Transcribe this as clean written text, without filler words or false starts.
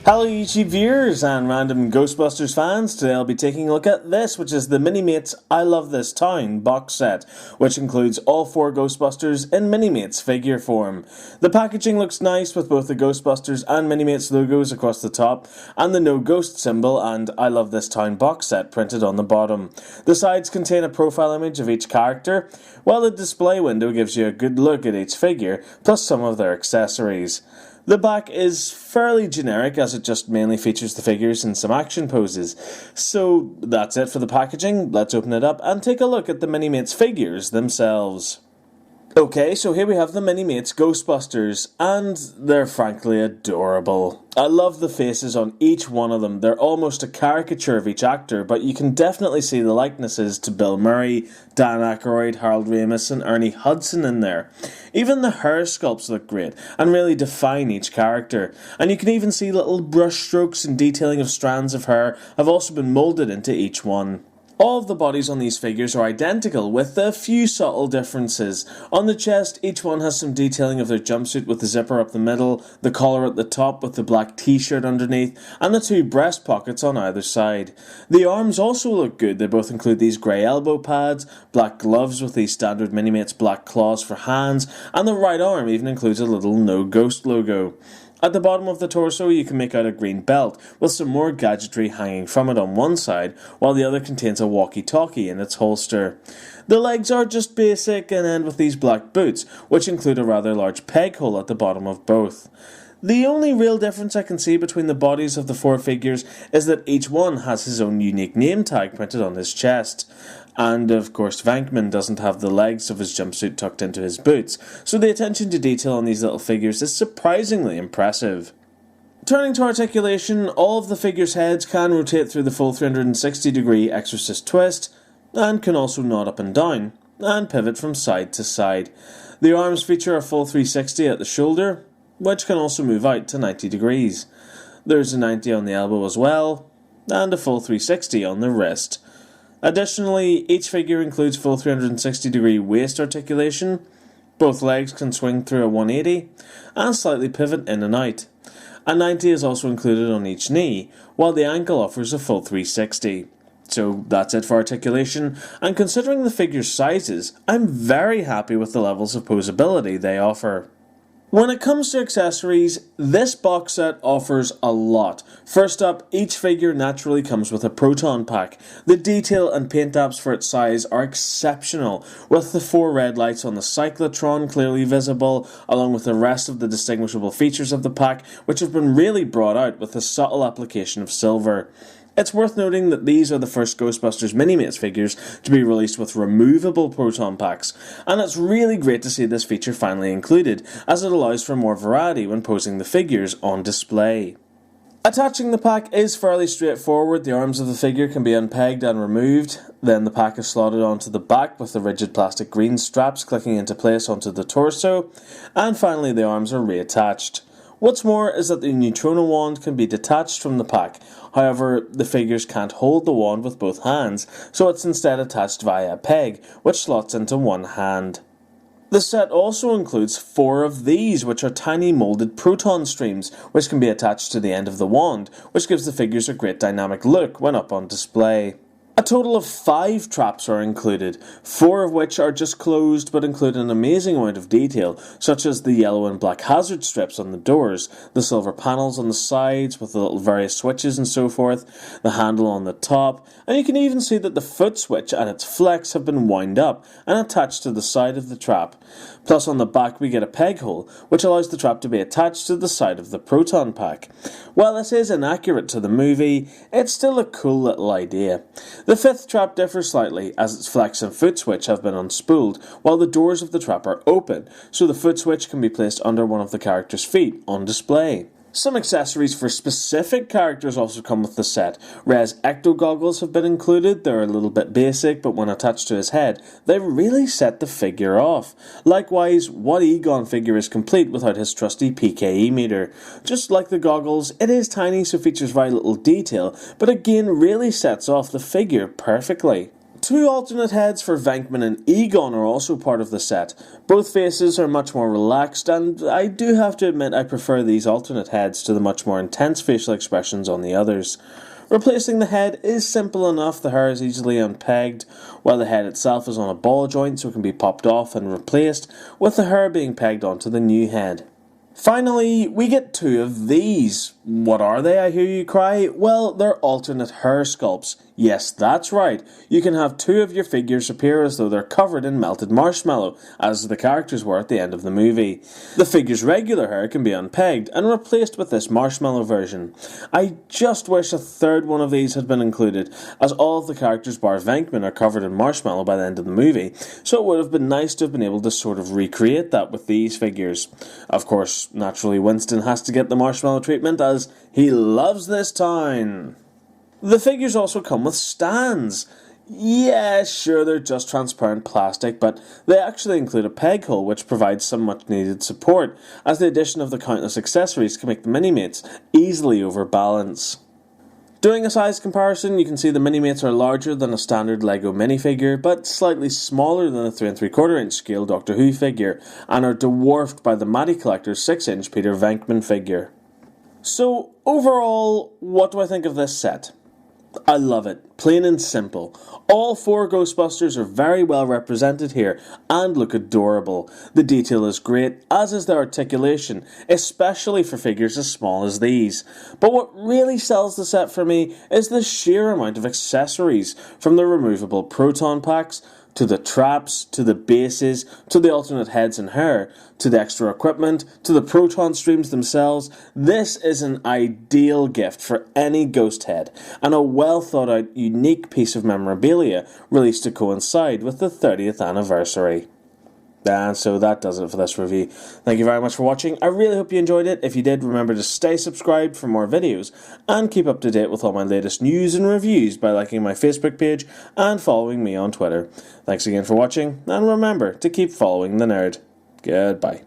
Hello YouTube viewers and random Ghostbusters fans. Today I'll be taking a look at this, which is the Minimates I Love This Town box set, which includes all 4 Ghostbusters in Minimates figure form. The packaging looks nice with both the Ghostbusters and Minimates logos across the top and the No Ghost symbol and I Love This Town box set printed on the bottom. The sides contain a profile image of each character, while the display window gives you a good look at each figure, plus some of their accessories. The back is fairly generic as it just mainly features the figures in some action poses. So that's it for the packaging. Let's open it up and take a look at the Minimates figures themselves. Okay, so here we have the Minimates Ghostbusters, and they're frankly adorable. I love the faces on each one of them. They're almost a caricature of each actor, but you can definitely see the likenesses to Bill Murray, Dan Aykroyd, Harold Ramis and Ernie Hudson in there. Even the hair sculpts look great and really define each character, and you can even see little brush strokes and detailing of strands of hair have also been moulded into each one. All of the bodies on these figures are identical, with a few subtle differences. On the chest, each one has some detailing of their jumpsuit with the zipper up the middle, the collar at the top with the black t-shirt underneath, and the 2 breast pockets on either side. The arms also look good. They both include these grey elbow pads, black gloves with these standard Minimates black claws for hands, and the right arm even includes a little No Ghost logo. At the bottom of the torso you can make out a green belt with some more gadgetry hanging from it on one side, while the other contains a walkie-talkie in its holster. The legs are just basic and end with these black boots, which include a rather large peg hole at the bottom of both. The only real difference I can see between the bodies of the 4 figures is that each one has his own unique name tag printed on his chest. And of course Venkman doesn't have the legs of his jumpsuit tucked into his boots, so the attention to detail on these little figures is surprisingly impressive. Turning to articulation, all of the figures' heads can rotate through the full 360-degree exorcist twist, and can also nod up and down, and pivot from side to side. The arms feature a full 360 at the shoulder, which can also move out to 90 degrees. There's a 90 on the elbow as well, and a full 360 on the wrist. Additionally, each figure includes full 360-degree waist articulation. Both legs can swing through a 180 and slightly pivot in and out. A 90 is also included on each knee, while the ankle offers a full 360. So that's it for articulation, and considering the figure's sizes, I'm very happy with the levels of posability they offer. When it comes to accessories, this box set offers a lot. First up, each figure naturally comes with a proton pack. The detail and paint apps for its size are exceptional, with the 4 red lights on the cyclotron clearly visible, along with the rest of the distinguishable features of the pack, which have been really brought out with a subtle application of silver. It's worth noting that these are the first Ghostbusters Minimates figures to be released with removable proton packs, and it's really great to see this feature finally included, as it allows for more variety when posing the figures on display. Attaching the pack is fairly straightforward. The arms of the figure can be unpegged and removed, then the pack is slotted onto the back with the rigid plastic green straps clicking into place onto the torso, and finally the arms are reattached. What's more is that the neutrino wand can be detached from the pack. However, the figures can't hold the wand with both hands, so it's instead attached via a peg, which slots into one hand. The set also includes 4 of these, which are tiny moulded proton streams, which can be attached to the end of the wand, which gives the figures a great dynamic look when up on display. A total of 5 traps are included, 4 of which are just closed but include an amazing amount of detail, such as the yellow and black hazard strips on the doors, the silver panels on the sides with the little various switches and so forth, the handle on the top, and you can even see that the foot switch and its flex have been wound up and attached to the side of the trap. Plus on the back we get a peg hole, which allows the trap to be attached to the side of the proton pack. While this is inaccurate to the movie, it's still a cool little idea. The 5th trap differs slightly, as its flex and foot switch have been unspooled, while the doors of the trap are open, so the foot switch can be placed under one of the character's feet on display. Some accessories for specific characters also come with the set. Rez Ecto goggles have been included. They're a little bit basic, but when attached to his head, they really set the figure off. Likewise, What Egon figure is complete without his trusty PKE meter. Just like the goggles, it is tiny so features very little detail, but again really sets off the figure perfectly. Two alternate heads for Venkman and Egon are also part of the set. Both faces are much more relaxed, and I do have to admit I prefer these alternate heads to the much more intense facial expressions on the others. Replacing the head is simple enough. The hair is easily unpegged, while the head itself is on a ball joint so it can be popped off and replaced, with the hair being pegged onto the new head. Finally, we get two of these. What are they, I hear you cry? Well, they're alternate hair sculpts. Yes, that's right. You can have two of your figures appear as though they're covered in melted marshmallow, as the characters were at the end of the movie. The figure's regular hair can be unpegged and replaced with this marshmallow version. I just wish a third one of these had been included, as all of the characters bar Venkman are covered in marshmallow by the end of the movie, so it would have been nice to have been able to sort of recreate that with these figures. Of course, naturally Winston has to get the marshmallow treatment, as he loves this town. The figures also come with stands. Yeah, sure, they're just transparent plastic, but they actually include a peg hole which provides some much needed support, as the addition of the countless accessories can make the Minimates easily overbalance. Doing a size comparison, you can see the Minimates are larger than a standard LEGO minifigure, but slightly smaller than a 3 3/4 inch scale Doctor Who figure, and are dwarfed by the Matty Collector's 6-inch Peter Venkman figure. So, overall, what do I think of this set? I love it, plain and simple. All 4 Ghostbusters are very well represented here and look adorable. The detail is great, as is the articulation, especially for figures as small as these. But what really sells the set for me is the sheer amount of accessories, from the removable proton packs, to the traps, to the bases, to the alternate heads and hair, to the extra equipment, to the proton streams themselves. This is an ideal gift for any ghost head, and a well thought out, unique piece of memorabilia released to coincide with the 30th anniversary. And so that does it for this review. Thank you very much for watching. I really hope you enjoyed it. If you did, remember to stay subscribed for more videos and keep up to date with all my latest news and reviews by liking my Facebook page and following me on Twitter. Thanks again for watching, and remember to keep following the nerd. Goodbye.